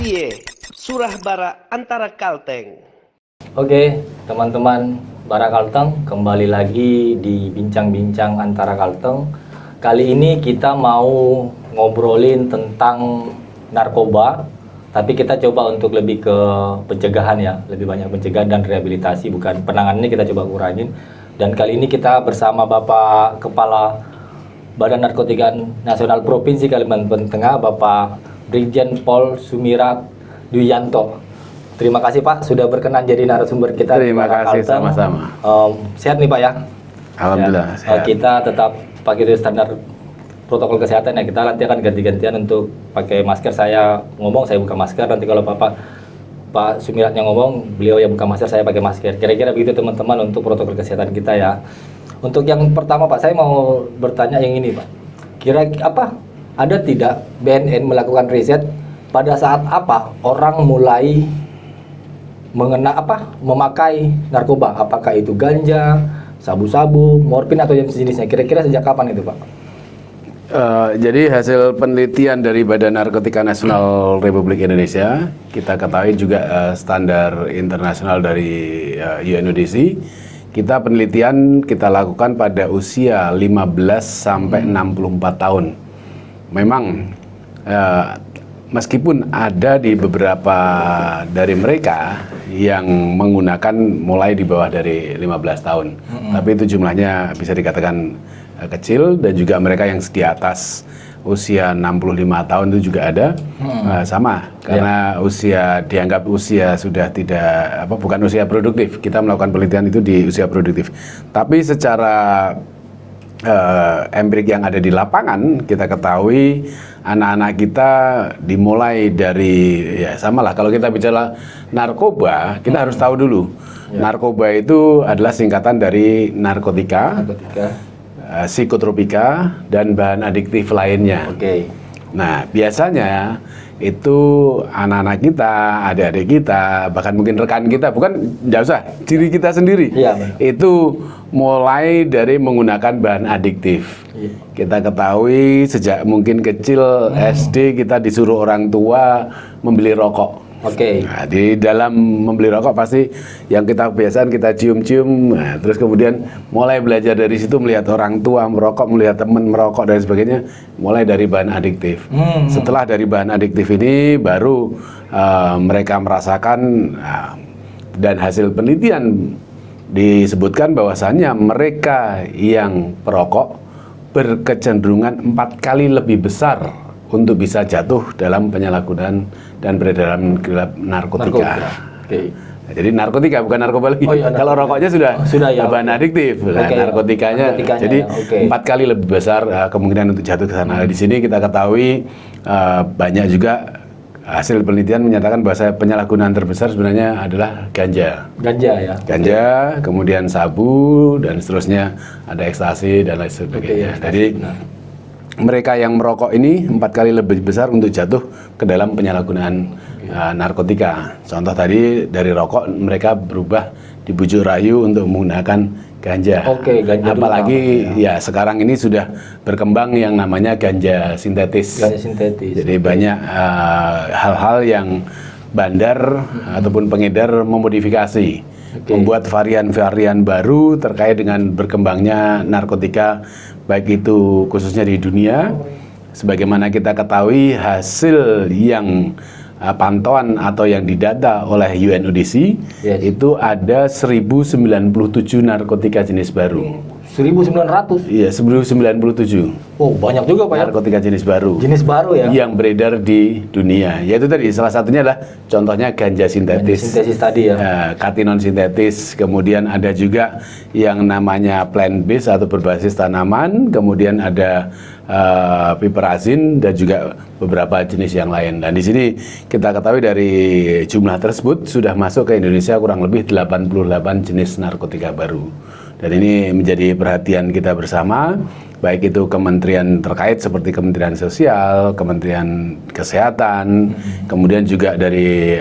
Iye, Surah Bara antara Kalteng. Oke, teman-teman Bara Kalteng, kembali lagi di Bincang-Bincang Antara Kalteng. Kali ini kita mau ngobrolin tentang narkoba, tapi kita coba untuk lebih ke pencegahan ya, lebih banyak pencegahan dan rehabilitasi, bukan penanganannya kita coba kurangin. Dan kali ini kita bersama Bapak Kepala Badan Narkotika Nasional Provinsi Kalimantan Tengah, Bapak Brigjen Pol Sumirat Dwianto. Terima kasih Pak sudah berkenan jadi narasumber kita. Terima kasih sama-sama. Sehat nih Pak ya? Alhamdulillah sehat. Kita tetap pakai standar protokol kesehatan ya. Kita nanti akan ganti-gantian untuk pakai masker. Saya ngomong, saya buka masker. Nanti kalau Pak Sumiratnya ngomong, beliau yang buka masker, saya pakai masker. Kira-kira begitu teman-teman untuk protokol kesehatan kita ya. Untuk yang pertama Pak, saya mau bertanya yang ini Pak. Ada tidak BNN melakukan riset pada saat apa orang mulai memakai narkoba? Apakah itu ganja, sabu-sabu, morfin atau yang sejenisnya? Kira-kira sejak kapan itu Pak? Jadi hasil penelitian dari Badan Narkotika Nasional Republik Indonesia, kita ketahui juga standar internasional dari UNODC. Kita penelitian kita lakukan pada usia 15 sampai 64 tahun. Memang meskipun ada di beberapa dari mereka yang menggunakan mulai di bawah dari 15 tahun, tapi itu jumlahnya bisa dikatakan kecil, dan juga mereka yang di atas usia 65 tahun itu juga ada. Sama, karena usia dianggap usia sudah tidak bukan usia produktif. Kita melakukan penelitian itu di usia produktif. Tapi secara empirik yang ada di lapangan, kita ketahui anak-anak kita dimulai dari samalah, kalau kita bicara narkoba, kita harus tahu dulu. Narkoba itu adalah singkatan dari narkotika, psikotropika, dan bahan adiktif lainnya. Nah, biasanya itu anak-anak kita, adik-adik kita, bahkan mungkin rekan kita, nggak usah, diri kita sendiri, itu mulai dari menggunakan bahan adiktif. Kita ketahui sejak mungkin kecil, SD, kita disuruh orang tua membeli rokok. Nah, di dalam membeli rokok pasti yang kita kebiasaan kita cium-cium, terus kemudian mulai belajar dari situ, melihat orang tua merokok, melihat teman merokok dan sebagainya, mulai dari bahan adiktif. Setelah dari bahan adiktif ini baru mereka merasakan, dan hasil penelitian disebutkan bahwasannya mereka yang perokok berkecenderungan 4 kali lebih besar untuk bisa jatuh dalam penyalahgunaan dan peredaran gelap narkotika. Nah, jadi narkotika bukan narkoba lagi. Kalau rokoknya sudah ya, bahan adiktif. Narkotikanya jadi 4 kali lebih besar kemungkinan untuk jatuh ke sana. Di sini kita ketahui banyak juga hasil penelitian menyatakan bahwa penyalahgunaan terbesar sebenarnya adalah ganja. Ganja, kemudian sabu, dan seterusnya, ada ekstasi dan lain sebagainya. Jadi mereka yang merokok ini 4 kali lebih besar untuk jatuh ke dalam penyalahgunaan narkotika. Contoh tadi dari rokok, mereka berubah dibujuk rayu untuk menggunakan ganja. Ganja. Apalagi sekarang ini sudah berkembang yang namanya ganja sintetis. Jadi banyak hal-hal yang bandar ataupun pengedar memodifikasi, membuat varian-varian baru terkait dengan berkembangnya narkotika, baik itu khususnya di dunia. Sebagaimana kita ketahui, hasil yang pantauan atau yang didata oleh UNODC itu ada 1097 narkotika jenis baru. 1900? Iya, 1097. Oh, banyak juga Pak ya? Narkotika jenis baru. Jenis baru ya? Yang beredar di dunia. Yaitu tadi, salah satunya adalah contohnya ganja sintetis. Sintetis tadi ya? Katinon sintetis. Kemudian ada juga yang namanya plant based atau berbasis tanaman. Kemudian ada piperazin dan juga beberapa jenis yang lain. Dan di sini kita ketahui dari jumlah tersebut sudah masuk ke Indonesia kurang lebih 88 jenis narkotika baru. Dan ini menjadi perhatian kita bersama, baik itu kementerian terkait seperti Kementerian Sosial, Kementerian Kesehatan, kemudian juga dari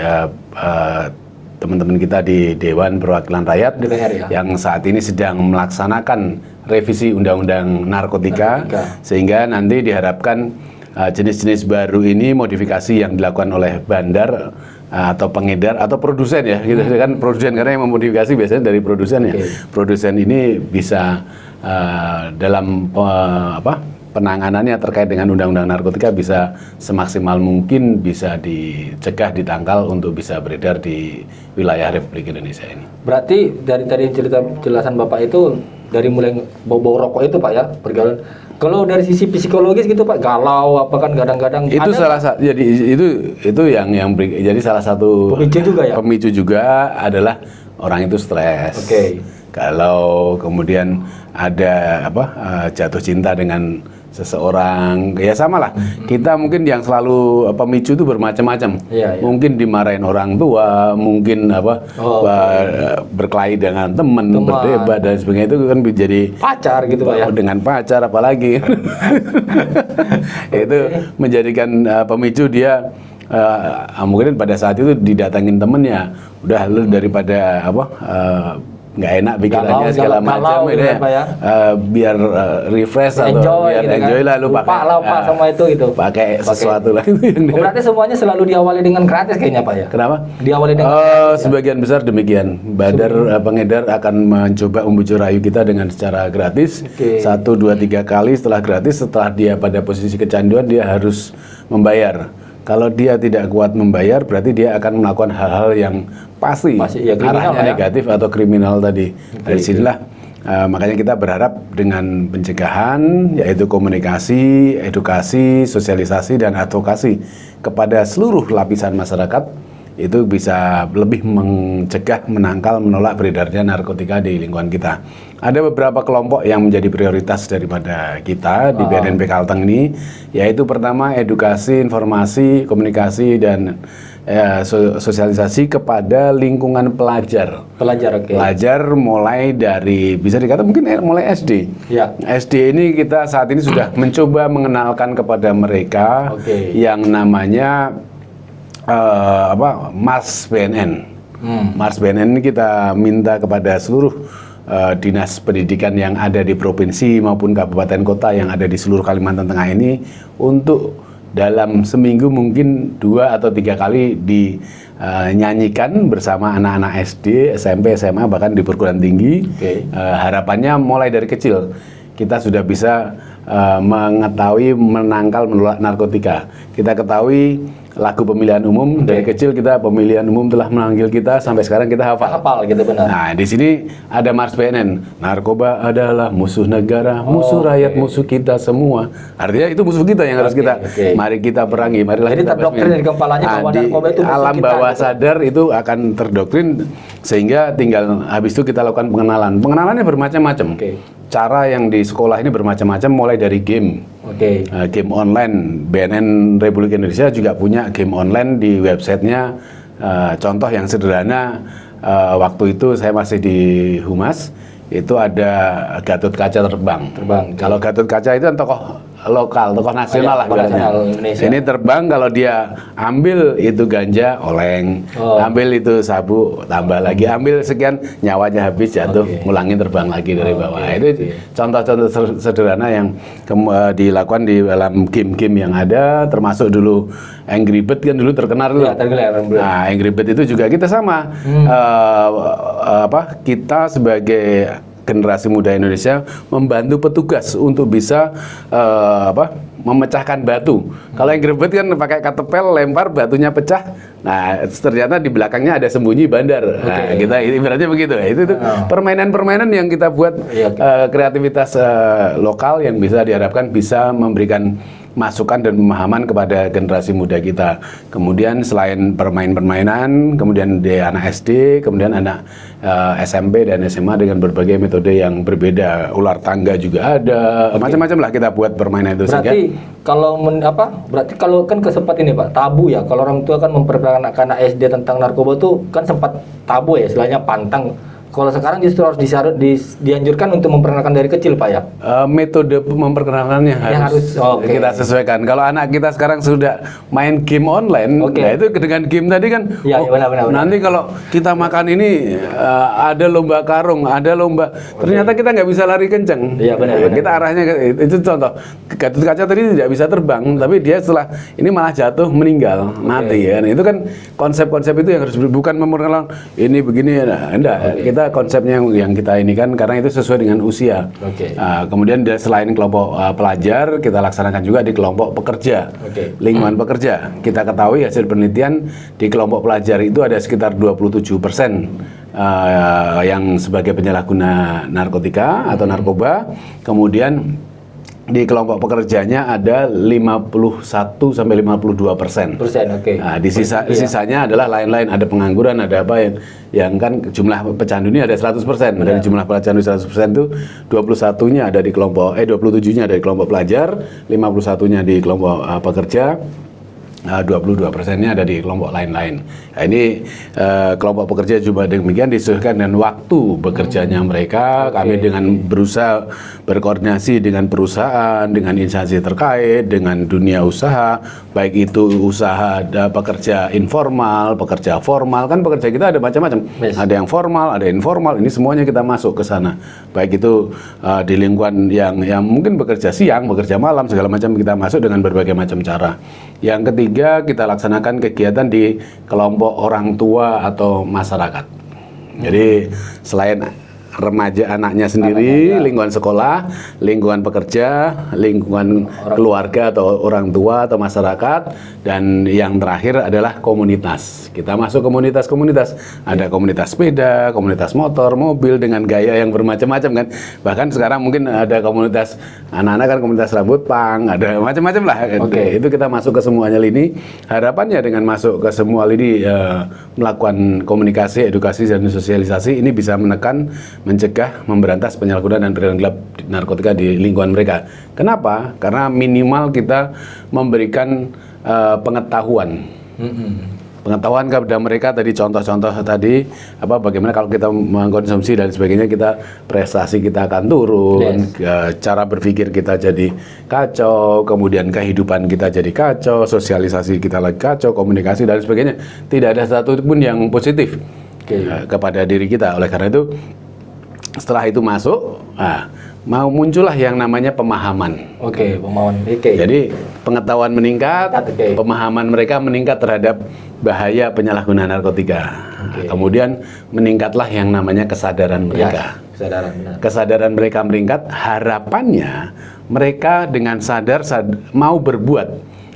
teman-teman kita di Dewan Perwakilan Rakyat yang saat ini sedang melaksanakan revisi Undang-Undang Narkotika, sehingga nanti diharapkan jenis-jenis baru ini modifikasi yang dilakukan oleh bandar atau pengedar atau produsen ya, gitu kan, produsen, karena yang memodifikasi biasanya dari produsen ya. Produsen ini bisa dalam penanganannya terkait dengan undang-undang narkotika bisa semaksimal mungkin bisa dicegah, ditangkal untuk bisa beredar di wilayah Republik Indonesia ini. Berarti dari tadi jelasan Bapak itu dari mulai bau-bau rokok itu Pak ya, pergaulan. Kalau dari sisi psikologis gitu Pak, galau apa kan kadang-kadang itu salah satu, jadi itu yang jadi salah satu pemicu juga adalah orang itu stres. Kalau kemudian ada jatuh cinta dengan seseorang, ya sama lah. Kita mungkin yang selalu pemicu itu bermacam-macam. Mungkin dimarahin orang tua, mungkin berkelahi dengan teman, berdebat dan sebagainya, itu kan jadi pacar gitu Pak ya. Dengan pacar apalagi. Itu menjadikan pemicu dia mungkin pada saat itu didatangin temennya, udah lu daripada nggak enak pikirannya segala macam gitu ya, biar refresh atau biar gitu enjoy lah, lu pakai sama itu gitu, pakai sesuatu lah. Berarti semuanya selalu diawali dengan gratis kayaknya Pak ya? Kenapa? Diawali dengan sebagian besar demikian. Bandar pengedar akan mencoba membujuk rayu kita dengan secara gratis, 1, 2, 3 kali. Setelah gratis, setelah dia pada posisi kecanduan, dia harus membayar. Kalau dia tidak kuat membayar, berarti dia akan melakukan hal-hal yang pasti ya, arahnya negatif atau kriminal tadi. Dari sinilah makanya kita berharap dengan pencegahan, yaitu komunikasi, edukasi, sosialisasi, dan advokasi kepada seluruh lapisan masyarakat, itu bisa lebih mencegah, menangkal, menolak beredarnya narkotika di lingkungan kita. Ada beberapa kelompok yang menjadi prioritas daripada kita di BNNP Kalteng ini, yaitu pertama edukasi, informasi, komunikasi, dan sosialisasi kepada lingkungan pelajar. Pelajar mulai dari, bisa dikata mungkin mulai SD. SD ini kita saat ini sudah mencoba mengenalkan kepada mereka yang namanya Mars BNN. Mars BNN ini kita minta kepada seluruh dinas pendidikan yang ada di provinsi maupun kabupaten kota yang ada di seluruh Kalimantan Tengah ini untuk dalam seminggu mungkin 2 atau 3 kali dinyanyikan bersama anak-anak SD, SMP, SMA, bahkan di perguruan tinggi. Harapannya mulai dari kecil kita sudah bisa mengetahui, menangkal, menolak narkotika. Kita ketahui lagu pemilihan umum dari kecil, kita pemilihan umum telah memanggil kita, sampai sekarang kita hafal gitu, benar. Nah, di sini ada Mars BNN, narkoba adalah musuh negara, musuh rakyat, musuh kita semua. Artinya itu musuh kita yang harus kita mari kita perangi, marilah. Jadi kita terdoktrin di kepalanya bahwa narkoba itu musuh alam kita, bawah sadar itu akan terdoktrin, sehingga tinggal habis itu kita lakukan pengenalan. Pengenalannya bermacam-macam. Cara yang di sekolah ini bermacam-macam, mulai dari game. Game online. BNN Republik Indonesia juga punya game online di websitenya. Contoh yang sederhana, waktu itu saya masih di Humas, itu ada Gatot Kaca terbang. Kalau Gatot Kaca itu kan tokoh lokal, tokoh nasional lah Indonesia. Ini terbang, kalau dia ambil itu ganja, oleng, ambil itu sabu, tambah lagi, ambil sekian, nyawanya habis, jatuh, ngulangin terbang lagi dari bawah. Itu contoh-contoh sederhana yang dilakukan di dalam game-game yang ada, termasuk dulu Angry Bird kan dulu terkenal dulu. Nah, Angry Bird itu juga kita sama. Kita sebagai generasi muda Indonesia membantu petugas untuk bisa memecahkan batu. Kalau yang Angry Bird kan pakai katepel, lempar, batunya pecah. Nah, ternyata di belakangnya ada sembunyi bandar. Nah, kita ibaratnya begitu. Itu permainan-permainan yang kita buat, kreativitas lokal yang bisa diharapkan bisa memberikan masukan dan pemahaman kepada generasi muda kita. Kemudian selain permainan-permainan, kemudian di anak SD, kemudian anak SMP dan SMA dengan berbagai metode yang berbeda. Ular tangga juga ada, macam-macam lah kita buat permainan itu. Berarti berarti kalau kan sempat ini Pak, tabu ya, kalau orang tua kan memperkenalkan anak SD tentang narkoba tuh kan sempat tabu ya, istilahnya pantang. Kalau sekarang justru harus dianjurkan untuk memperkenalkan dari kecil, Pak ya? Metode memperkenalkannya harus kita sesuaikan. Kalau anak kita sekarang sudah main game online, nah itu dengan game tadi kan, benar. Nanti kalau kita makan ini ada lomba karung, ada lomba, ternyata kita nggak bisa lari kenceng. Iya benar. Kita arahnya itu contoh. Gatot Kaca tadi tidak bisa terbang, tapi dia setelah ini malah jatuh meninggal, mati ya. Nah, itu kan konsep-konsep itu yang harus bukan memperkenalkan ini begini, enggak. Kita konsepnya yang kita ini kan karena itu sesuai dengan usia. Kemudian selain kelompok pelajar, kita laksanakan juga di kelompok pekerja, lingkungan pekerja. Kita ketahui hasil penelitian di kelompok pelajar itu ada sekitar 27% yang sebagai penyalahguna narkotika atau narkoba. Kemudian di kelompok pekerjanya ada 51 sampai 52%. Nah, sisanya adalah lain-lain, ada pengangguran, ada apa yang kan jumlah pecandu ini ada 100%. Dari jumlah pecandu 100% itu 21-nya ada di kelompok 27-nya ada di kelompok pelajar, 51-nya di kelompok pekerja. 22%-nya ada di kelompok lain-lain. Nah, ini kelompok pekerja juga demikian disesuaikan dengan waktu bekerjanya mereka. Kami dengan berusaha berkoordinasi dengan perusahaan, dengan instansi terkait, dengan dunia usaha, baik itu usaha pekerja informal, pekerja formal, kan pekerja kita ada macam-macam. Ada yang formal, ada informal. Ini semuanya kita masuk ke sana. Baik itu di lingkungan yang mungkin bekerja siang, bekerja malam, segala macam kita masuk dengan berbagai macam cara. Yang ketiga, kita laksanakan kegiatan di kelompok orang tua atau masyarakat. Jadi selain remaja anaknya sendiri, lingkungan sekolah, lingkungan pekerja, lingkungan keluarga atau orang tua atau masyarakat, dan yang terakhir adalah komunitas. Kita masuk komunitas-komunitas. Ada komunitas sepeda, komunitas motor, mobil dengan gaya yang bermacam-macam kan. Bahkan sekarang mungkin ada komunitas anak-anak kan komunitas rambut pang, ada macam-macam lah. Itu kita masuk ke semuanya lini. Harapannya dengan masuk ke semua lini melakukan komunikasi, edukasi dan sosialisasi ini bisa mencegah, memberantas penyalahgunaan dan peredaran gelap narkotika di lingkungan mereka. Kenapa? Karena minimal kita memberikan pengetahuan. Pengetahuan kepada mereka tadi, contoh-contoh tadi bagaimana kalau kita mengkonsumsi dan sebagainya, kita prestasi kita akan turun, cara berpikir kita jadi kacau, kemudian kehidupan kita jadi kacau, sosialisasi kita lagi kacau, komunikasi dan sebagainya. Tidak ada satu pun yang positif kepada diri kita. Oleh karena itu setelah itu masuk, mau muncullah yang namanya pemahaman. Pemahaman. Jadi pengetahuan meningkat, pemahaman mereka meningkat terhadap bahaya penyalahgunaan narkotika. Kemudian meningkatlah yang namanya kesadaran mereka. Kesadaran mereka meningkat. Harapannya mereka dengan sadar mau berbuat,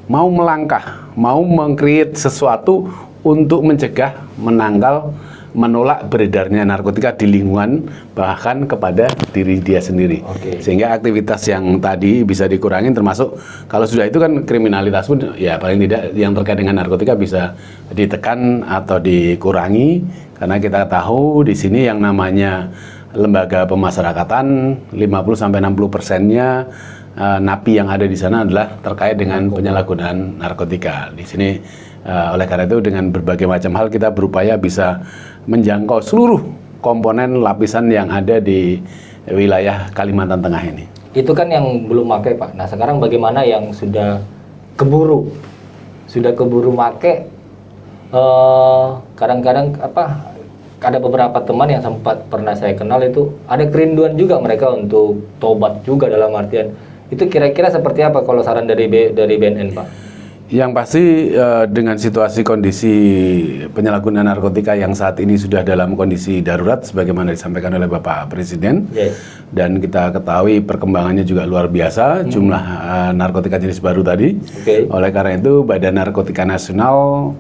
mau melangkah, mau meng-create sesuatu untuk mencegah, menangkal, menolak beredarnya narkotika di lingkungan, bahkan kepada diri dia sendiri. Sehingga aktivitas yang tadi bisa dikurangi, termasuk kalau sudah itu kan kriminalitas pun ya paling tidak yang terkait dengan narkotika bisa ditekan atau dikurangi, karena kita tahu di sini yang namanya lembaga pemasyarakatan 50-60%-nya napi yang ada di sana adalah terkait dengan penyalahgunaan narkotika. Di sini oleh karena itu dengan berbagai macam hal kita berupaya bisa menjangkau seluruh komponen lapisan yang ada di wilayah Kalimantan Tengah ini. Itu kan yang belum pakai, Pak. Nah, sekarang bagaimana yang sudah keburu make? Kadang-kadang ada beberapa teman yang sempat pernah saya kenal itu ada kerinduan juga mereka untuk tobat juga, dalam artian itu kira-kira seperti apa kalau saran dari BNN, Pak? Yang pasti dengan situasi kondisi penyalahgunaan narkotika yang saat ini sudah dalam kondisi darurat sebagaimana disampaikan oleh Bapak Presiden, dan kita ketahui perkembangannya juga luar biasa, jumlah narkotika jenis baru tadi. Oleh karena itu Badan Narkotika Nasional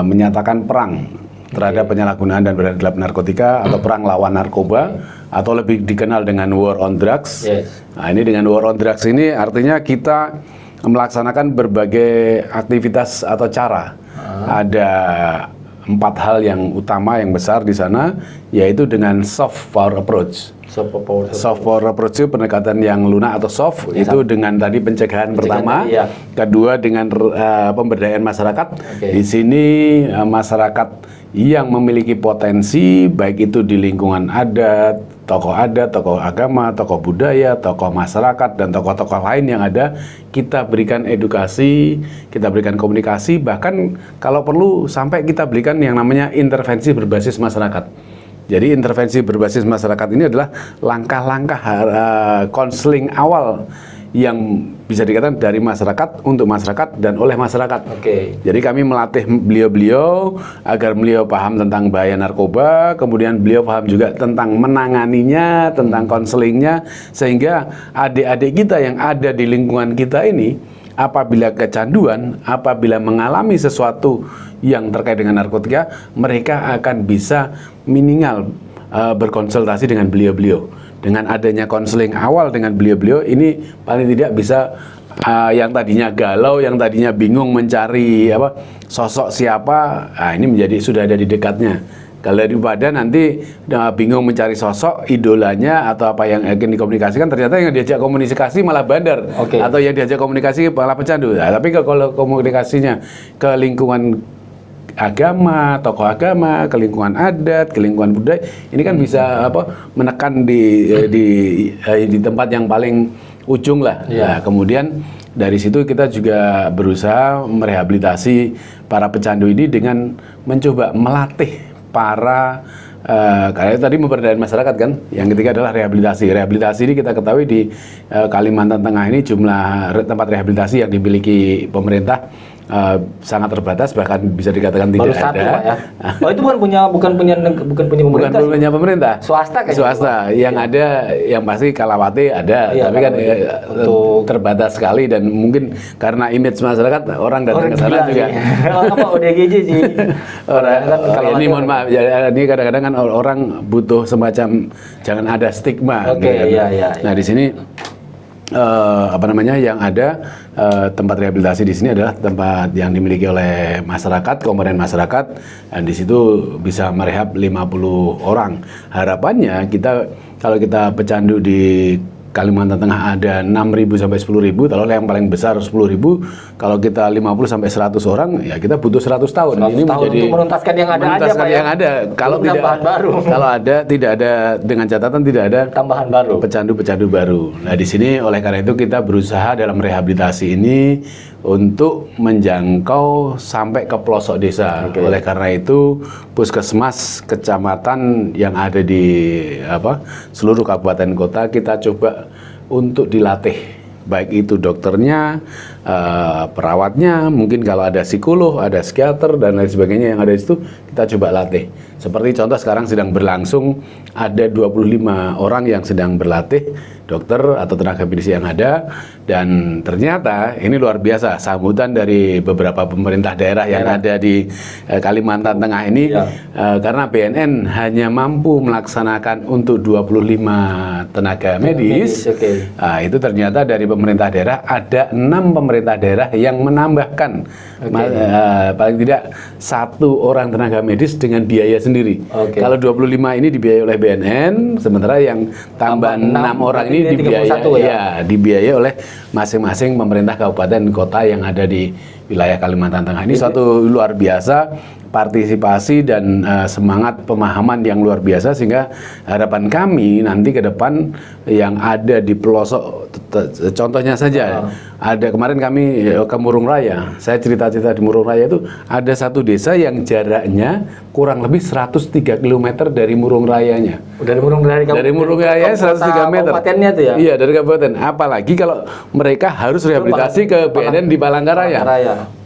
menyatakan perang terhadap penyalahgunaan dan beredar gelap narkotika atau perang lawan narkoba, atau lebih dikenal dengan war on drugs. Nah, ini dengan war on drugs ini artinya kita melaksanakan berbagai aktivitas atau cara. Ada 4 hal yang utama yang besar di sana, yaitu dengan soft power approach. Soft power approach itu pendekatan yang lunak atau soft, itu dengan tadi pencegahan pertama, iya. kedua dengan pemberdayaan masyarakat. Di sini masyarakat yang memiliki potensi, baik itu di lingkungan adat, tokoh agama, tokoh budaya, tokoh masyarakat, dan tokoh-tokoh lain yang ada, kita berikan edukasi, kita berikan komunikasi, bahkan kalau perlu sampai kita berikan yang namanya intervensi berbasis masyarakat. Jadi intervensi berbasis masyarakat ini adalah langkah-langkah konseling awal yang bisa dikatakan dari masyarakat, untuk masyarakat, dan oleh masyarakat. Jadi kami melatih beliau-beliau agar beliau paham tentang bahaya narkoba, kemudian beliau paham juga tentang menanganinya, tentang konselingnya, sehingga adik-adik kita yang ada di lingkungan kita ini, apabila kecanduan, apabila mengalami sesuatu yang terkait dengan narkotika, mereka akan bisa minimal berkonsultasi dengan beliau-beliau. Dengan adanya konseling awal dengan beliau-beliau ini paling tidak bisa yang tadinya galau, yang tadinya bingung mencari sosok siapa, ini menjadi sudah ada di dekatnya. Kalau daripada nanti bingung mencari sosok idolanya atau apa yang akan dikomunikasikan, ternyata yang diajak komunikasi malah bandar, atau yang diajak komunikasi malah pecandu. Nah, tapi kalau komunikasinya ke lingkungan agama, tokoh agama, ke lingkungan adat, ke lingkungan budaya, ini kan bisa menekan di tempat yang paling ujung lah. Nah, kemudian dari situ kita juga berusaha merehabilitasi para pecandu ini dengan mencoba melatih para karena tadi pemberdayaan masyarakat kan, yang ketiga adalah rehabilitasi. Rehabilitasi ini kita ketahui di Kalimantan Tengah ini jumlah tempat rehabilitasi yang dimiliki pemerintah sangat terbatas, bahkan bisa dikatakan tidak ada. Pak, ya? Oh, itu bukan punya pemerintah. Bukan punya pemerintah. Swasta kayaknya. Swasta. Yang ada, yang pasti Kalawati ada, tapi kan untuk terbatas sekali, dan mungkin karena image masyarakat orang datang ke sana juga. Apa ODGJ sih? Ini mohon maaf, ya, ini kadang-kadang kan orang butuh semacam jangan ada stigma. Nah, di sini yang ada tempat rehabilitasi di sini adalah tempat yang dimiliki oleh masyarakat, komponen masyarakat, dan di situ bisa merehab 50 orang. Harapannya kalau kita pecandu di Kalimantan Tengah ada 6.000 sampai 10.000, kalau yang paling besar 10.000, kalau kita 50 sampai 100 orang, ya kita butuh 100 tahun. 100 ini tahun menjadi untuk menuntaskan yang ada aja, Pak, yang ada. Kalau tidak baru. Kalau ada, tidak ada, dengan catatan tidak ada tambahan baru. Pecandu-pecandu baru. Nah, di sini oleh karena itu kita berusaha dalam rehabilitasi ini untuk menjangkau sampai ke pelosok desa. Oleh karena itu puskesmas kecamatan yang ada di seluruh kabupaten kota kita coba untuk dilatih, baik itu dokternya, perawatnya, mungkin kalau ada psikolog, ada psikiater, dan lain sebagainya yang ada di situ, kita coba latih. Seperti contoh sekarang sedang berlangsung, ada 25 orang yang sedang berlatih, dokter atau tenaga medis yang ada, dan ternyata ini luar biasa sambutan dari beberapa pemerintah daerah yang ada di Kalimantan Tengah ini, karena BNN hanya mampu melaksanakan untuk 25 tenaga medis. Itu ternyata dari pemerintah daerah ada 6 pemerintah daerah yang menambahkan paling tidak 1 orang tenaga medis dengan biaya sendiri. Kalau 25 ini dibiayai oleh BNN, sementara yang tambah 6 orang ini dibiayai oleh masing-masing pemerintah kabupaten kota yang ada di wilayah Kalimantan Tengah. Ini suatu luar biasa partisipasi dan semangat pemahaman yang luar biasa, sehingga harapan kami nanti ke depan yang ada di pelosok, contohnya saja ada kemarin kami ke Murung Raya, saya cerita-cerita di Murung Raya itu ada satu desa yang jaraknya kurang lebih 103 km dari Murung Rayanya. Dari Murung Raya 103 meter. Kabupatennya tuh ya? Iya, dari kabupaten. Apalagi kalau mereka harus rehabilitasi ke BNN di Palangkaraya.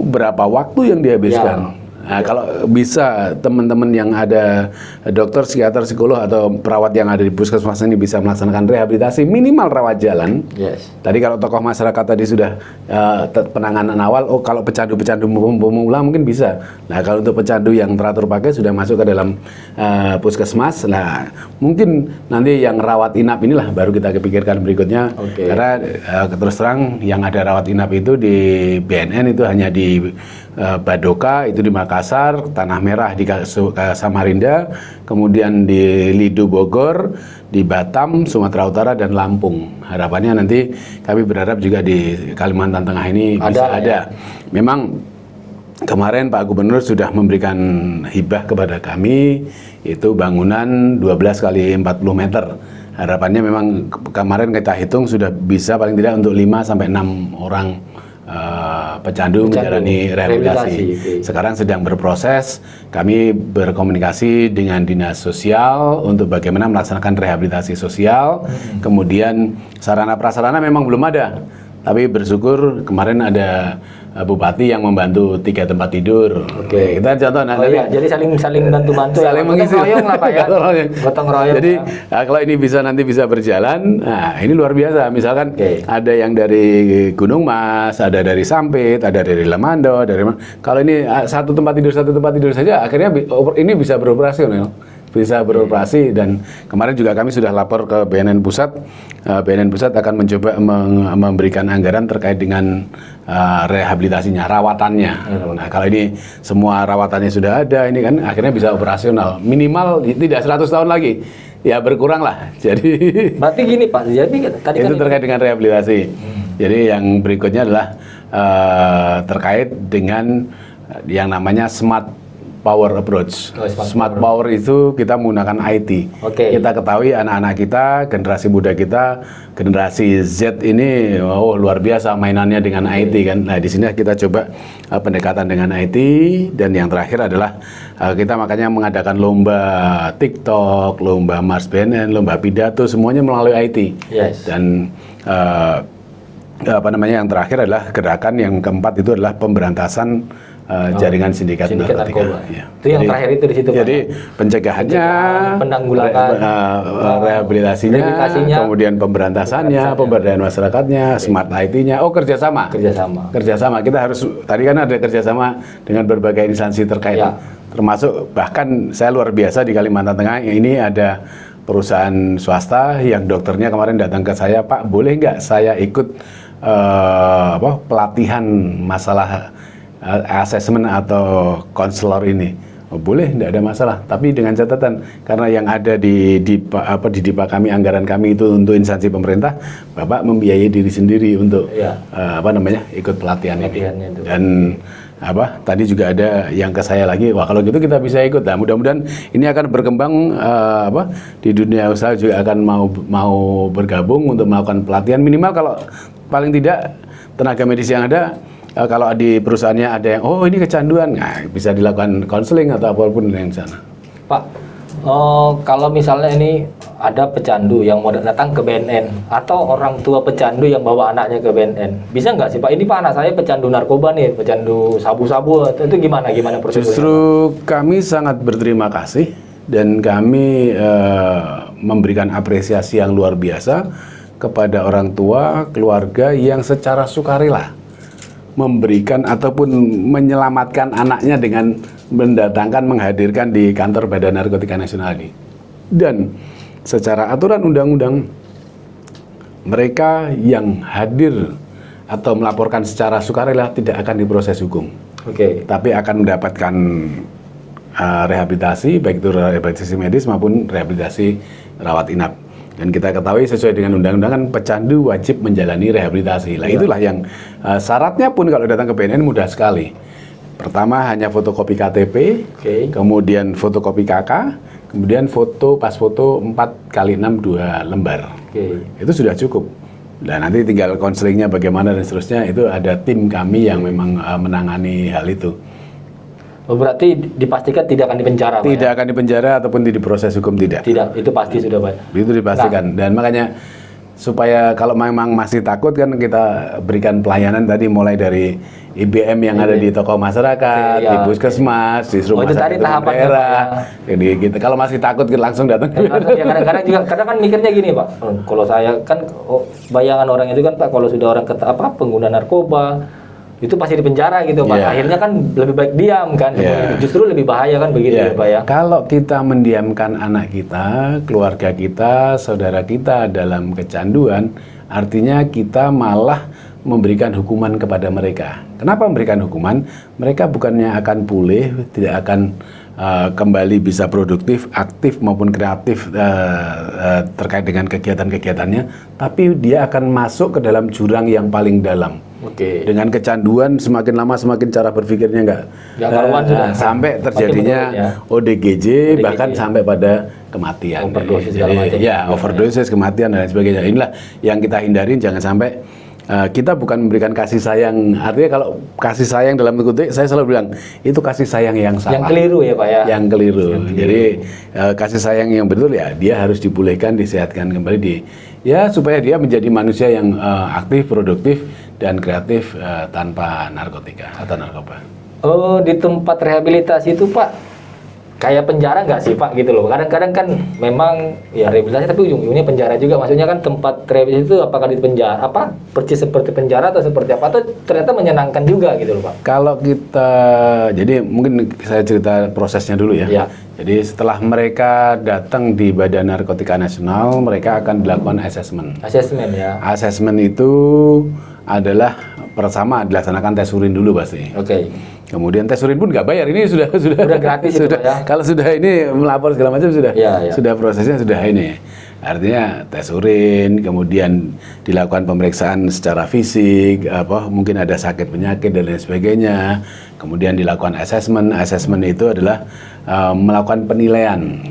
Berapa waktu yang dihabiskan? Nah, kalau bisa teman-teman yang ada dokter, psikiater, psikolog atau perawat yang ada di puskesmas ini bisa melaksanakan rehabilitasi minimal rawat jalan. Tadi kalau tokoh masyarakat tadi sudah penanganan awal, kalau pecandu-pecandu pemula mungkin bisa. Nah, kalau untuk pecandu yang teratur pakai sudah masuk ke dalam puskesmas. Nah, mungkin nanti yang rawat inap inilah baru kita kepikirkan berikutnya. Karena terus terang yang ada rawat inap itu di BNN itu hanya di Badoka, itu di Makassar, Tanah Merah di Samarinda, kemudian di Lido Bogor, di Batam, Sumatera Utara, dan Lampung. Harapannya nanti kami berharap juga di Kalimantan Tengah ini bisa ada. Memang kemarin Pak Gubernur sudah memberikan hibah kepada kami, itu bangunan 12 kali 40 meter. Harapannya memang kemarin kita hitung sudah bisa paling tidak untuk 5 sampai 6 orang pecandu menjalani rehabilitasi. Sekarang sedang berproses, kami berkomunikasi dengan Dinas Sosial untuk bagaimana melaksanakan rehabilitasi sosial. Kemudian sarana prasarana memang belum ada, tapi bersyukur kemarin ada bupati yang membantu 3 tempat tidur. Oke, kita contoh jadi saling bantu-bantu, saling mengisi. Gotong royong lah Pak ya. Gotong royong. Jadi kalau ini nanti bisa berjalan, nah ini luar biasa. Misalkan ada yang dari Gunung Mas, ada dari Sampit, ada dari Lemando, kalau ini satu tempat tidur saja, akhirnya ini bisa beroperasi dan kemarin juga kami sudah lapor ke BNN Pusat. BNN Pusat akan mencoba memberikan anggaran terkait dengan rehabilitasinya, rawatannya. Nah, kalau ini semua rawatannya sudah ada, ini kan akhirnya bisa operasional. Minimal tidak 100 tahun lagi. Ya berkurang lah. Jadi berarti gini Pak, jadi tadi itu terkait dengan rehabilitasi. Jadi yang berikutnya adalah terkait dengan yang namanya smart power approach. Smart power itu kita menggunakan IT. Kita ketahui anak-anak kita, generasi muda kita, generasi Z ini luar biasa mainannya dengan IT kan. Nah, di sini kita coba pendekatan dengan IT, dan yang terakhir adalah kita makanya mengadakan lomba TikTok, lomba Mars BNN, lomba pidato, semuanya melalui IT. Dan yang terakhir adalah gerakan yang keempat itu adalah pemberantasan jaringan sindikat narkotika. Itu yang terakhir itu di situ. Jadi pencegahannya, penanggulangan, rehabilitasinya, kemudian pemberantasannya, pemberdayaan masyarakatnya, smart IT-nya. Kerjasama. Kita harus, tadi kan ada kerjasama dengan berbagai instansi terkait, termasuk bahkan saya luar biasa di Kalimantan Tengah ini ada perusahaan swasta yang dokternya kemarin datang ke saya, Pak, boleh nggak saya ikut pelatihan masalah asesmen atau konselor ini? Boleh, tidak ada masalah. Tapi dengan catatan, karena yang ada di DIPA kami, anggaran kami itu untuk instansi pemerintah, Bapak membiayai diri sendiri untuk ikut pelatihan ini. Dan tadi juga ada yang ke saya lagi, wah kalau gitu kita bisa ikut. Nah, mudah-mudahan ini akan berkembang, di dunia usaha juga akan mau bergabung untuk melakukan pelatihan minimal. Kalau paling tidak tenaga medis yang ada, kalau di perusahaannya ada yang ini kecanduan, bisa dilakukan konseling atau apapun yang sana. Pak, kalau misalnya ini ada pecandu yang mau datang ke BNN atau orang tua pecandu yang bawa anaknya ke BNN, bisa nggak sih Pak? Ini Pak, anak saya pecandu narkoba nih, pecandu sabu-sabu, itu gimana prosedurnya? Justru kami sangat berterima kasih dan kami memberikan apresiasi yang luar biasa kepada orang tua, keluarga yang secara sukarela memberikan ataupun menyelamatkan anaknya dengan mendatangkan, menghadirkan di kantor Badan Narkotika Nasional ini. Dan secara aturan undang-undang, mereka yang hadir atau melaporkan secara sukarela tidak akan diproses hukum. Tapi akan mendapatkan rehabilitasi, baik itu rehabilitasi medis maupun rehabilitasi rawat inap. Dan kita ketahui sesuai dengan undang-undang kan pecandu wajib menjalani rehabilitasi. Nah, itulah yang syaratnya pun kalau datang ke BNN mudah sekali. Pertama hanya fotokopi KTP, kemudian fotokopi KK, kemudian pas foto 4x6 2 lembar. Itu sudah cukup. Dan nanti tinggal konselingnya bagaimana dan seterusnya, itu ada tim kami yang memang menangani hal itu. Berarti dipastikan tidak akan dipenjara, Pak? Tidak akan dipenjara ataupun diproses hukum, tidak. Tidak, itu pasti sudah, Pak. Itu dipastikan. Dan makanya supaya kalau memang masih takut kan kita berikan pelayanan tadi mulai dari IBM yang ada di toko masyarakat, di puskesmas, di rumah sakit daerah. Jadi gitu. Kalau masih takut langsung datang. Kadang-kadang juga, kadang kan mikirnya gini, Pak. Kalau saya kan bayangan orang itu kan, Pak, kalau sudah orang pengguna narkoba itu pasti dipenjara gitu, Pak. Akhirnya kan lebih baik diam kan, justru lebih bahaya kan begitu ya, Pak ya. Kalau kita mendiamkan anak kita, keluarga kita, saudara kita dalam kecanduan, artinya kita malah memberikan hukuman kepada mereka. Kenapa memberikan hukuman? Mereka bukannya akan pulih, tidak akan kembali bisa produktif, aktif maupun kreatif terkait dengan kegiatan-kegiatannya, tapi dia akan masuk ke dalam jurang yang paling dalam. Dengan kecanduan semakin lama semakin cara berpikirnya nggak karuan sudah. Sampai terjadinya ODGJ, bahkan sampai pada kematian. Overdosis segala macam. Ya, overdosis, kematian dan lain sebagainya. Inilah yang kita hindarin, jangan sampai kita bukan memberikan kasih sayang. Artinya kalau kasih sayang dalam kutip, saya selalu bilang itu kasih sayang yang salah. Yang keliru ya Pak ya. Yang keliru. Jadi kasih sayang yang betul ya dia harus dipulihkan, disehatkan kembali supaya dia menjadi manusia yang aktif, produktif dan kreatif tanpa narkotika atau narkoba. Oh, di tempat rehabilitasi itu Pak kayak penjara nggak sih Pak gitu loh? Kadang-kadang kan memang ya rehabilitasi tapi ujung-ujungnya penjara juga. Maksudnya kan tempat rehabilitasi itu apakah di penjara persis seperti penjara atau seperti apa, atau ternyata menyenangkan juga gitu loh Pak? Kalau kita, jadi mungkin saya cerita prosesnya dulu ya. Jadi setelah mereka datang di Badan Narkotika Nasional, mereka akan dilakukan assessment. Assessment ya. Assessment itu adalah pertama dilaksanakan tes urin dulu pasti. Kemudian tes urin pun nggak bayar, ini sudah gratis sudah. Ya? Kalau sudah ini melapor segala macam sudah prosesnya sudah ini. Artinya tes urin, kemudian dilakukan pemeriksaan secara fisik, mungkin ada sakit penyakit dan lain sebagainya. Kemudian dilakukan assessment. Assessment itu adalah melakukan penilaian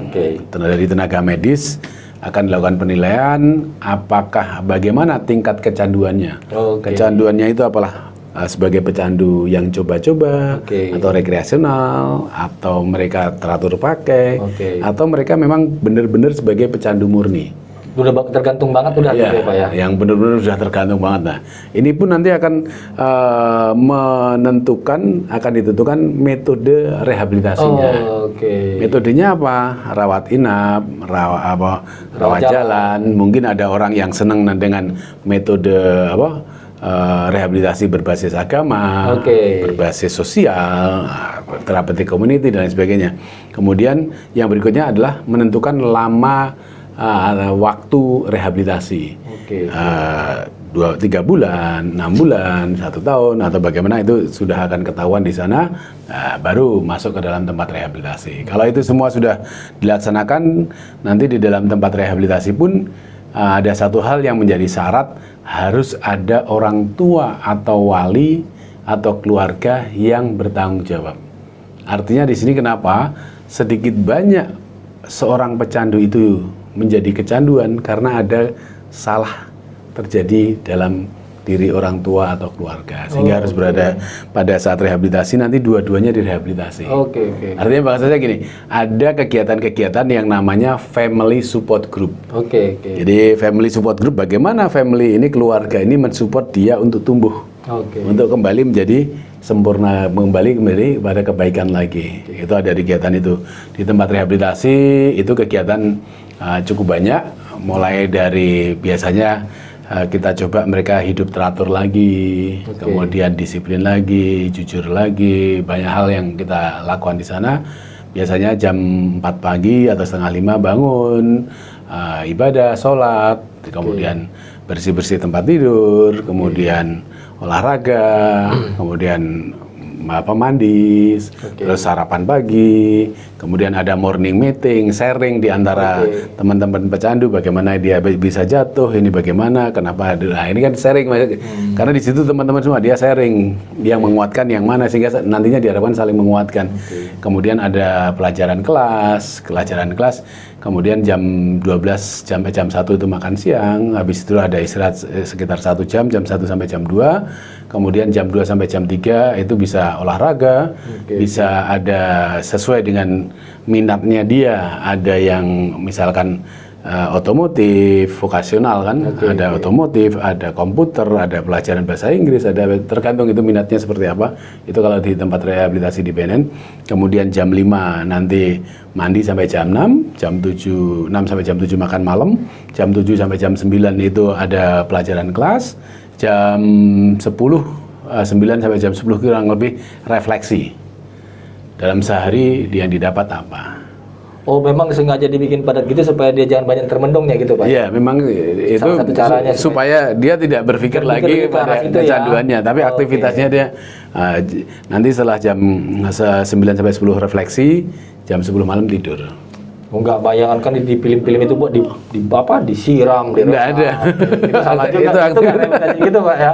dari tenaga medis. Akan dilakukan penilaian apakah bagaimana tingkat kecanduannya. Kecanduannya itu apalah sebagai pecandu yang coba-coba atau rekreasional, atau mereka teratur pakai, atau mereka memang benar-benar sebagai pecandu murni. Udah tergantung banget udah gitu ya Pak ya. Yang benar-benar sudah tergantung banget. Nah, ini pun nanti akan akan ditentukan metode rehabilitasinya. Metodenya apa? Rawat inap, rawat jalan. Mungkin ada orang yang senang dengan metode rehabilitasi berbasis agama, berbasis sosial, therapeutic community dan lain sebagainya. Kemudian yang berikutnya adalah menentukan lama waktu rehabilitasi. 3 bulan, 6 bulan, 1 tahun, atau bagaimana itu sudah akan ketahuan di sana, baru masuk ke dalam tempat rehabilitasi. Kalau itu semua sudah dilaksanakan, nanti di dalam tempat rehabilitasi pun ada satu hal yang menjadi syarat, harus ada orang tua atau wali atau keluarga yang bertanggung jawab. Artinya di sini kenapa sedikit banyak seorang pecandu itu menjadi kecanduan karena ada salah terjadi dalam diri orang tua atau keluarga, sehingga harus berada pada saat rehabilitasi nanti dua-duanya direhabilitasi. Artinya bahasanya gini, ada kegiatan-kegiatan yang namanya family support group. Jadi family support group, bagaimana family ini, keluarga ini mensupport dia untuk tumbuh, untuk kembali menjadi sempurna, kembali pada kebaikan lagi. Itu ada kegiatan itu di tempat rehabilitasi. Itu kegiatan cukup banyak, mulai dari biasanya kita coba mereka hidup teratur lagi, kemudian disiplin lagi, jujur lagi, banyak hal yang kita lakukan di sana. Biasanya jam 4 pagi atau setengah 5 bangun, ibadah, sholat, kemudian bersih-bersih tempat tidur, kemudian olahraga, kemudian mandi, terus sarapan pagi, kemudian ada morning meeting, sharing di antara teman-teman pecandu, bagaimana dia bisa jatuh, ini bagaimana, kenapa, nah ini kan sharing, karena di situ teman-teman semua dia sharing, yang menguatkan yang mana, sehingga nantinya diharapkan saling menguatkan. Kemudian ada pelajaran kelas, kemudian jam 12 sampai jam 1 itu makan siang, habis itu ada istirahat sekitar 1 jam 1 sampai jam 2, kemudian jam 2 sampai jam 3 itu bisa olahraga, bisa ada sesuai dengan minatnya dia, ada yang misalkan otomotif, vokasional kan, ada otomotif, ada komputer, ada pelajaran bahasa Inggris, ada tergantung itu minatnya seperti apa. Itu kalau di tempat rehabilitasi di BNN. Kemudian jam 5 nanti mandi sampai jam 6, jam 6 sampai jam 7 makan malam, jam 7 sampai jam 9 itu ada pelajaran kelas, jam 9 sampai jam 10 kurang lebih refleksi. Dalam sehari yang didapat apa? Oh, memang sengaja dibikin padat gitu supaya dia jangan banyak termendongnya gitu Pak? Iya, memang itu salah satu caranya supaya dia tidak berpikir lagi pada kecanduannya, tapi aktivitasnya dia nanti setelah jam 9 sampai 10 refleksi, jam 10 malam tidur. Enggak, bayangan kan di film-film itu buat di apa disiram, Enggak ada. Itu salah juga. Itu kan rehabilitasi gitu Pak ya.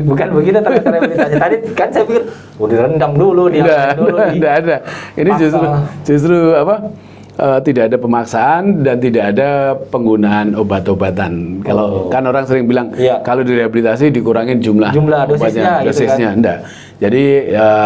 Bukan begitu tapi rehabilitasi. Tadi kan saya pikir direndam dulu, Enggak ada. Ini justru apa? Tidak ada pemaksaan dan tidak ada penggunaan obat-obatan. Kalau kan orang sering bilang kalau direhabilitasi dikurangin jumlah dosisnya, dosisnya gitu kan? Enggak. Jadi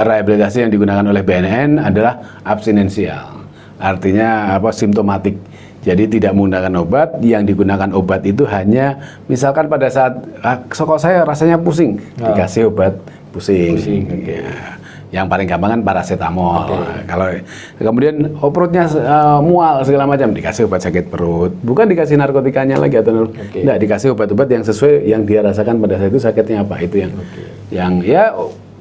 rehabilitasi yang digunakan oleh BNN adalah abstinensial. Artinya apa? Simptomatik. Jadi tidak menggunakan obat, yang digunakan obat itu hanya misalkan pada saat kok saya rasanya pusing, dikasih obat pusing. Ya. Yang paling gampang kan paracetamol. Kalau kemudian perutnya mual segala macam, dikasih obat sakit perut. Bukan dikasih narkotikanya lagi atau enggak, dikasih obat-obat yang sesuai yang dia rasakan pada saat itu sakitnya apa. Itu yang ya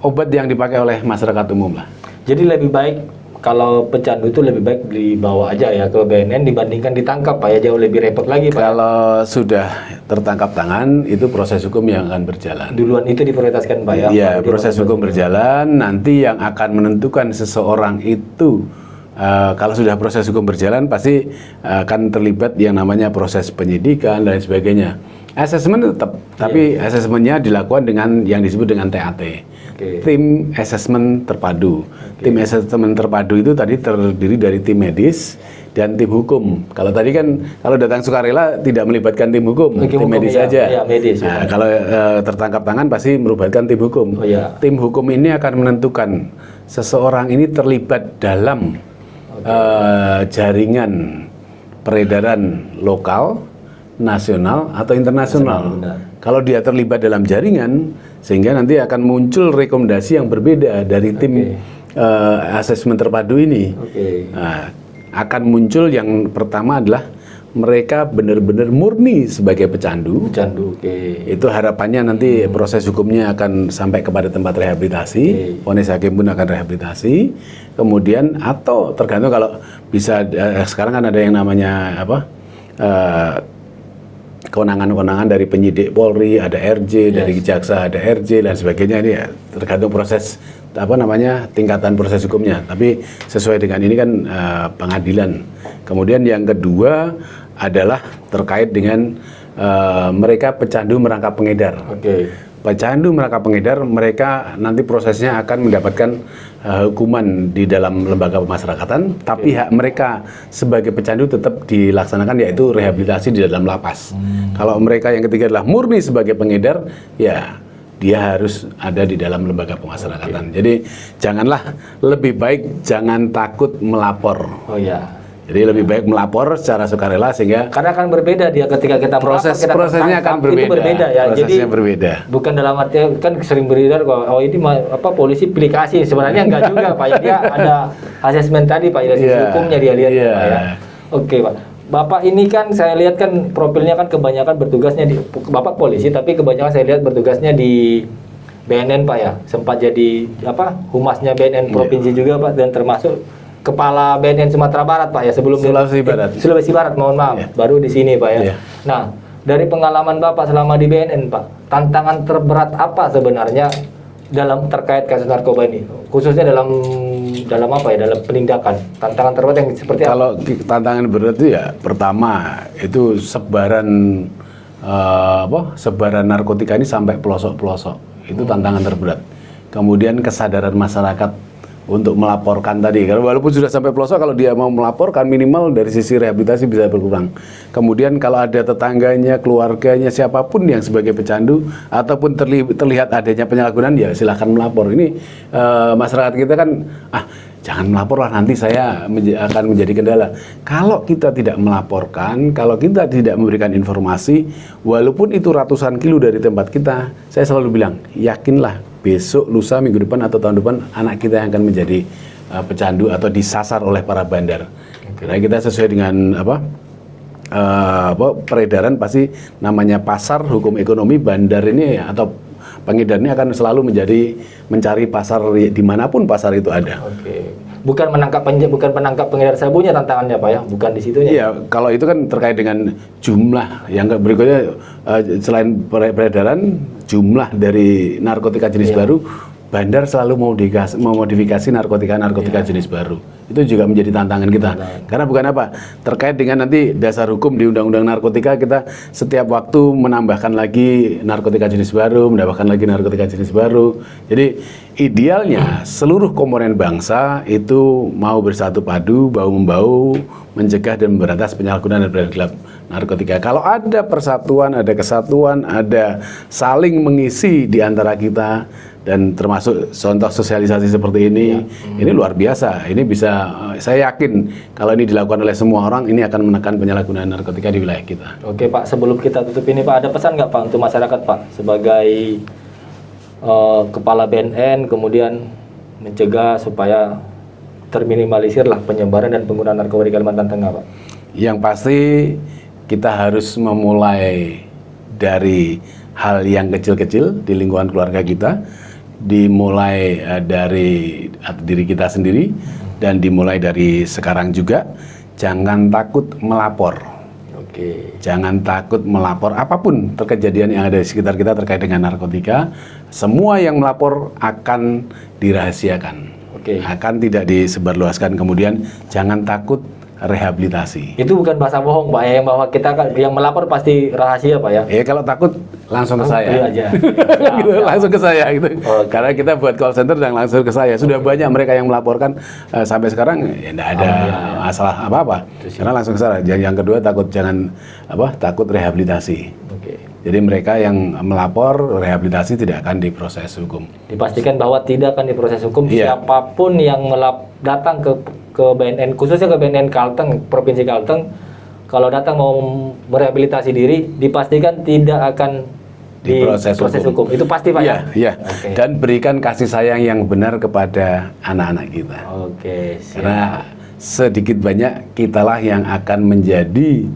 obat yang dipakai oleh masyarakat umum lah. Jadi lebih baik kalau pecandu itu lebih baik dibawa aja ya ke BNN dibandingkan ditangkap Pak ya, jauh lebih repot lagi Pak. Kalau sudah tertangkap tangan itu proses hukum yang akan berjalan. Duluan itu diprioritaskan Pak ya. Iya, proses hukum berjalan, nanti yang akan menentukan seseorang itu kalau sudah proses hukum berjalan pasti akan terlibat yang namanya proses penyidikan dan sebagainya. Asesmen tetap, tapi asesmennya dilakukan dengan yang disebut dengan TAT. Tim asesmen terpadu. Tim asesmen terpadu itu tadi terdiri dari tim medis dan tim hukum. Kalau tadi kan kalau datang sukarela tidak melibatkan tim hukum, tim medis saja. Nah, kalau tertangkap tangan pasti melibatkan tim hukum. Tim hukum ini akan menentukan seseorang ini terlibat dalam jaringan peredaran lokal, nasional atau internasional. Kalau dia terlibat dalam jaringan, sehingga nanti akan muncul rekomendasi yang berbeda dari tim asesmen terpadu ini. Nah, akan muncul yang pertama adalah mereka benar-benar murni sebagai pecandu. Itu harapannya nanti proses hukumnya akan sampai kepada tempat rehabilitasi. Vonis hakim pun akan rehabilitasi. Kemudian atau tergantung kalau bisa sekarang kan ada yang namanya apa? Kewenangan-kewenangan dari penyidik Polri, ada RJ, dari jaksa ada RJ dan sebagainya. Ini ya tergantung proses apa namanya tingkatan proses hukumnya. Tapi sesuai dengan ini kan pengadilan. Kemudian yang kedua adalah terkait dengan mereka pecandu merangkap pengedar. Pecandu merangkap pengedar, mereka nanti prosesnya akan mendapatkan hukuman di dalam lembaga pemasyarakatan, tapi hak mereka sebagai pecandu tetap dilaksanakan, yaitu rehabilitasi di dalam lapas. Kalau mereka yang ketiga adalah murni sebagai pengedar, ya dia harus ada di dalam lembaga pemasyarakatan. Jadi janganlah, lebih baik jangan takut melapor. Jadi lebih baik melapor secara sukarela sehingga karena akan berbeda dia ketika kita prosesnya akan berbeda. Itu berbeda ya. Prosesnya jadi berbeda. Bukan dalam arti kan sering beredar kok ini apa polisi pilih kasih, sebenarnya enggak juga Pak. Dia ada asesmen tadi Pak, dari hukumnya dia lihat Pak ya. Oke Pak. Bapak ini kan saya lihat kan profilnya kan kebanyakan bertugasnya di Bapak polisi, tapi kebanyakan saya lihat bertugasnya di BNN Pak ya. Sempat jadi apa? Humasnya BNN provinsi juga Pak, dan termasuk Kepala BNN Sumatera Barat Pak ya, sebelum Sulawesi Barat, mohon maaf, baru di sini Pak ya. Nah, dari pengalaman Bapak selama di BNN Pak, tantangan terberat apa sebenarnya dalam terkait kasus narkoba ini, khususnya dalam apa ya, dalam penindakan, tantangan terberat yang seperti apa? Kalau tantangan berat itu ya pertama itu sebaran sebaran narkotika ini sampai pelosok-pelosok, itu tantangan terberat. Kemudian kesadaran masyarakat untuk melaporkan tadi, karena walaupun sudah sampai pelosok, kalau dia mau melaporkan minimal dari sisi rehabilitasi bisa berkurang. Kemudian kalau ada tetangganya, keluarganya, siapapun yang sebagai pecandu ataupun terlihat adanya penyalahgunaan, ya silahkan melapor. Ini masyarakat kita kan jangan melapor lah, nanti saya akan menjadi kendala. Kalau kita tidak melaporkan, kalau kita tidak memberikan informasi, walaupun itu ratusan kilo dari tempat kita, saya selalu bilang, yakinlah besok, lusa, minggu depan atau tahun depan anak kita yang akan menjadi pecandu atau disasar oleh para bandar. Karena kita sesuai dengan peredaran, pasti namanya pasar hukum ekonomi, bandar ini atau pengedar ini akan selalu mencari pasar dimanapun pasar itu ada. Bukan penangkap pengedar sabunya tantangannya Pak ya, bukan di situnya. Iya, kalau itu kan terkait dengan jumlah. Yang berikutnya selain peredaran, jumlah dari narkotika jenis baru, bandar selalu memodifikasi narkotika jenis baru. Itu juga menjadi tantangan kita. Karena bukan apa, terkait dengan nanti dasar hukum di Undang-Undang Narkotika, kita setiap waktu menambahkan lagi narkotika jenis baru, menambahkan lagi narkotika jenis baru. Jadi idealnya seluruh komponen bangsa itu mau bersatu padu, bahu-membahu, mencegah dan memberantas penyalahgunaan dan beredar gelap narkotika. Kalau ada persatuan, ada kesatuan, ada saling mengisi di antara kita, dan termasuk contoh sosialisasi seperti ini luar biasa. Ini bisa, saya yakin kalau ini dilakukan oleh semua orang, ini akan menekan penyalahgunaan narkotika di wilayah kita. Oke Pak, sebelum kita tutup ini Pak, ada pesan nggak Pak untuk masyarakat Pak sebagai kepala BNN, kemudian mencegah supaya terminimalisir lah penyebaran dan penggunaan narkoba di Kalimantan Tengah Pak? Yang pasti kita harus memulai dari hal yang kecil-kecil di lingkungan keluarga kita, dimulai dari diri kita sendiri, dan dimulai dari sekarang juga. Jangan takut melapor. Oke. Jangan takut melapor apapun kejadian yang ada di sekitar kita terkait dengan narkotika. Semua yang melapor akan dirahasiakan. Oke. Akan tidak disebarluaskan. Kemudian jangan takut rehabilitasi. Itu bukan bahasa bohong Pak, yang bahwa kita yang melapor pasti rahasia Pak ya? Ya kalau takut langsung ke saya aja. Gitu, langsung ke saya gitu. Karena kita buat call center dan langsung ke saya. Sudah banyak mereka yang melaporkan sampai sekarang ya tidak ada masalah apa-apa. Karena langsung ke saya. Yang kedua takut rehabilitasi. Jadi mereka yang melapor, rehabilitasi tidak akan diproses hukum. Dipastikan bahwa tidak akan diproses hukum. Siapapun yang datang ke BNN, khususnya ke BNN Kalteng, Provinsi Kalteng, kalau datang mau merehabilitasi diri, dipastikan tidak akan diproses hukum. Itu pasti Pak ya? Iya. Okay. Dan berikan kasih sayang yang benar kepada anak-anak kita. Oke. Karena sedikit banyak kitalah yang akan menjadi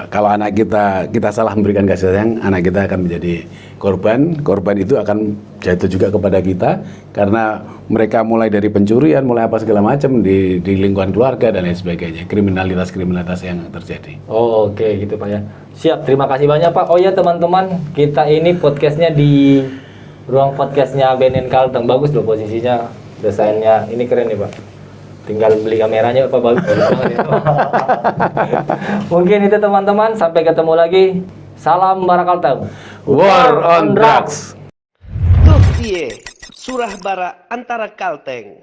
kalau anak kita salah memberikan kasih sayang, anak kita akan menjadi korban. Korban itu akan jatuh juga kepada kita, karena mereka mulai dari pencurian, mulai apa segala macam di lingkungan keluarga dan lain sebagainya, kriminalitas yang terjadi. Oh, oke gitu Pak ya. Siap, terima kasih banyak Pak. Oh ya teman-teman, kita ini podcastnya di ruang podcastnya BNN Kalteng. Bagus loh posisinya, desainnya ini keren nih Pak. Tinggal beli kameranya apa bagus. Mungkin itu teman-teman, sampai ketemu lagi. Salam Bara Kalteng. War on Drugs. Tuh piye, surah bara antara Kalteng.